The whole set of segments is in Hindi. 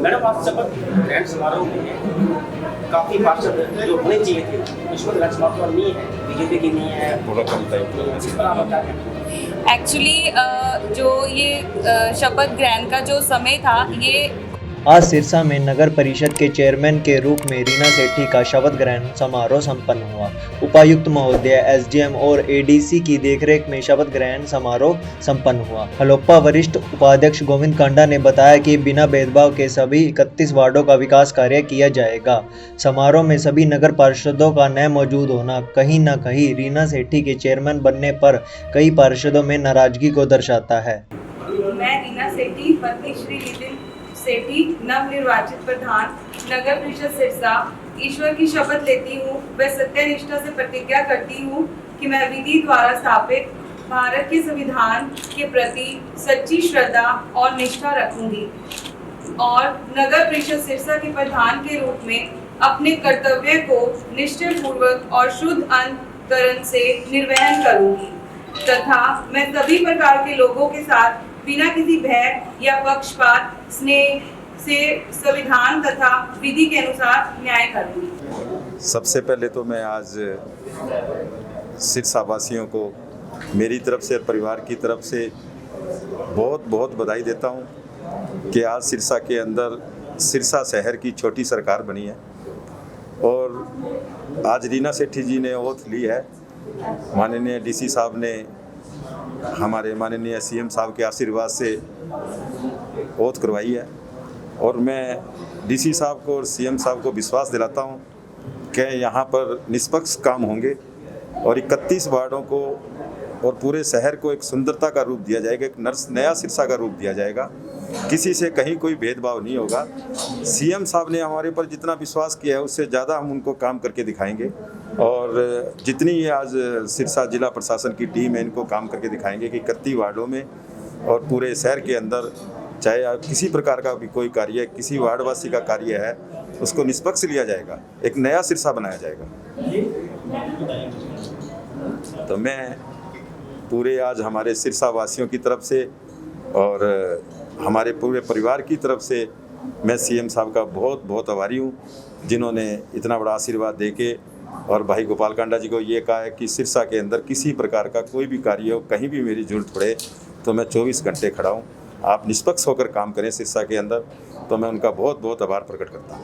मैडम, आज शपथ ग्रहण समारोह में काफी पार्षद जो होने चाहिए थे, शपथ ग्रहण समारोह नहीं है, बीजेपी की नहीं है, थोड़ा कम टाइम। एक्चुअली जो ये शपथ ग्रहण का जो समय था, ये आज सिरसा में नगर परिषद के चेयरमैन के रूप में रीना सेठी का शपथ ग्रहण समारोह संपन्न हुआ। उपायुक्त महोदय, एसडीएम और एडीसी की देखरेख में शपथ ग्रहण समारोह संपन्न हुआ। हलोप्पा वरिष्ठ उपाध्यक्ष गोविंद कांडा ने बताया कि बिना भेदभाव के सभी 31 वार्डों का विकास कार्य किया जाएगा। समारोह में सभी नगर पार्षदों का न मौजूद होना कहीं न कहीं रीना सेठी के चेयरमैन बनने पर कई पार्षदों में नाराजगी को दर्शाता है। मैं रीना सेठी, पत्नी श्री नितिन सेठी, नवनिर्वाचित प्रधान नगर परिषद सिरसा, ईश्वर की शपथ लेती हूँ व सत्यनिष्ठा से प्रतिज्ञा करती हूँ कि मैं विधि द्वारा स्थापित भारत के संविधान के प्रति सच्ची श्रद्धा और निष्ठा रखूंगी और नगर परिषद सिरसा के प्रधान के रूप में अपने कर्तव्य को निष्ठापूर्वक और शुद्ध अंतकरण से निर्वहन करूंगी तथा मैं सभी प्रकार के लोगों के साथ बिना किसी भय या पक्षपात स्नेह से संविधान तथा विधि के अनुसार न्याय करूंगी। सबसे पहले तो मैं आज सिरसा वासियों को मेरी तरफ से, परिवार की तरफ से बहुत बहुत बधाई देता हूं कि आज सिरसा के अंदर सिरसा शहर की छोटी सरकार बनी है और आज रीना सेठी जी ने ओथ ली है। माननीय डीसी साहब ने हमारे माननीय सीएम साहब के आशीर्वाद से ओथ करवाई है और मैं डीसी साहब को और सीएम साहब को विश्वास दिलाता हूं कि यहाँ पर निष्पक्ष काम होंगे और 31 वार्डों को और पूरे शहर को एक सुंदरता का रूप दिया जाएगा, एक नया सिरसा का रूप दिया जाएगा। किसी से कहीं कोई भेदभाव नहीं होगा। सीएम साहब ने हमारे पर जितना विश्वास किया है उससे ज़्यादा हम उनको काम करके दिखाएंगे और जितनी ये आज सिरसा जिला प्रशासन की टीम है इनको काम करके दिखाएंगे कि 31 वार्डों में और पूरे शहर के अंदर चाहे किसी प्रकार का भी कोई कार्य, किसी वार्डवासी का कार्य है उसको निष्पक्ष लिया जाएगा, एक नया सिरसा बनाया जाएगा। तो मैं पूरे आज हमारे सिरसा वासियों की तरफ से और हमारे पूरे परिवार की तरफ से मैं सीएम साहब का बहुत बहुत आभारी हूँ जिन्होंने इतना बड़ा आशीर्वाद देके और भाई गोपाल कांडा जी को ये कहा है कि सिरसा के अंदर किसी प्रकार का कोई भी कार्य हो, कहीं भी मेरी जरूरत पड़े तो मैं 24 घंटे खड़ा हूँ, आप निष्पक्ष होकर काम करें सिरसा के अंदर। तो मैं उनका बहुत बहुत आभार प्रकट करता हूँ।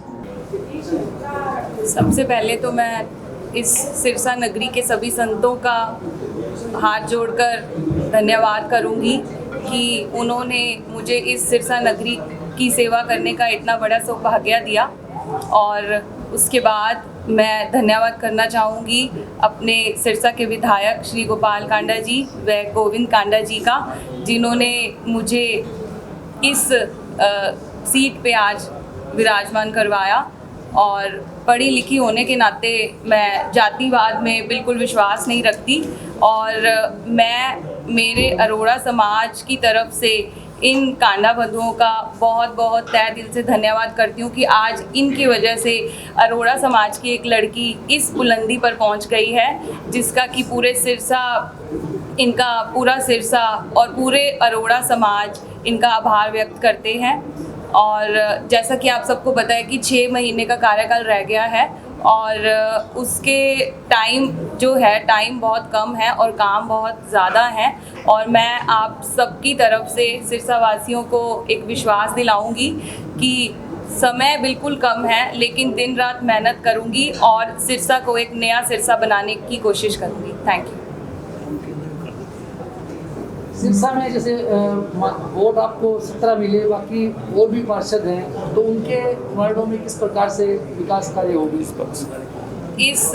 सबसे पहले तो मैं इस सिरसा नगरी के सभी संतों का हाथ जोड़कर धन्यवाद करूंगी कि उन्होंने मुझे इस सिरसा नगरी की सेवा करने का इतना बड़ा सौभाग्य दिया। और उसके बाद मैं धन्यवाद करना चाहूँगी अपने सिरसा के विधायक श्री गोपाल कांडा जी व गोविंद कांडा जी का, जिन्होंने मुझे इस सीट पे आज विराजमान करवाया। और पढ़ी लिखी होने के नाते मैं जातिवाद में बिल्कुल विश्वास नहीं रखती और मैं मेरे अरोड़ा समाज की तरफ से इन कांडा बंधुओं का बहुत बहुत तहे दिल से धन्यवाद करती हूँ कि आज इनकी वजह से अरोड़ा समाज की एक लड़की इस बुलंदी पर पहुँच गई है, जिसका कि पूरे सिरसा, इनका पूरा सिरसा और पूरे अरोड़ा समाज इनका आभार व्यक्त करते हैं। और जैसा कि आप सबको पता है कि 6 महीने का कार्यकाल रह गया है और उसके टाइम बहुत कम है और काम बहुत ज़्यादा है और मैं आप सबकी तरफ से सिरसा वासियों को एक विश्वास दिलाऊंगी कि समय बिल्कुल कम है लेकिन दिन रात मेहनत करूंगी और सिरसा को एक नया सिरसा बनाने की कोशिश करूंगी। Thank you. सिरसा में जैसे वोट आपको 17 मिले, बाकी और भी पार्षद हैं, तो उनके वार्डों में किस प्रकार से विकास कार्य होगी इस पर? इस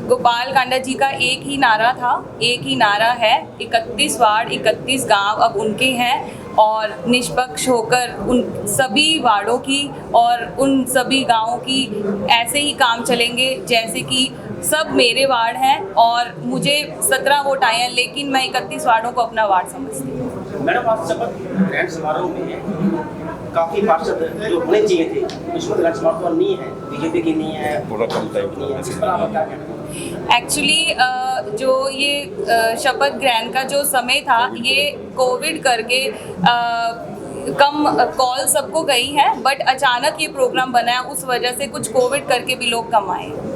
गोपाल कांडा जी का एक ही नारा था, एक ही नारा है, 31 वार्ड 31 गांव अब उनके हैं और निष्पक्ष होकर उन सभी वार्डों की और उन सभी गांवों की ऐसे ही काम चलेंगे जैसे कि सब मेरे वार्ड हैं और मुझे 17 वोट आए हैं लेकिन मैं 31 वार्डों को अपना वार्ड समझती हूँ। मैडम, आज शपथ ग्रहण समारोह में काफी पार्षद जो होने चाहिए थे, शपथ ग्रहण समारोह नहीं है, बीजेपी की नहीं है, थोड़ा कम टाइम। एक्चुअली जो ये शपथ ग्रहण का जो समय था ये कोविड करके कम कॉल सबको गई है, बट अचानक ये प्रोग्राम बना है, उस वजह से कुछ कोविड करके भी लोग कम आए हैं।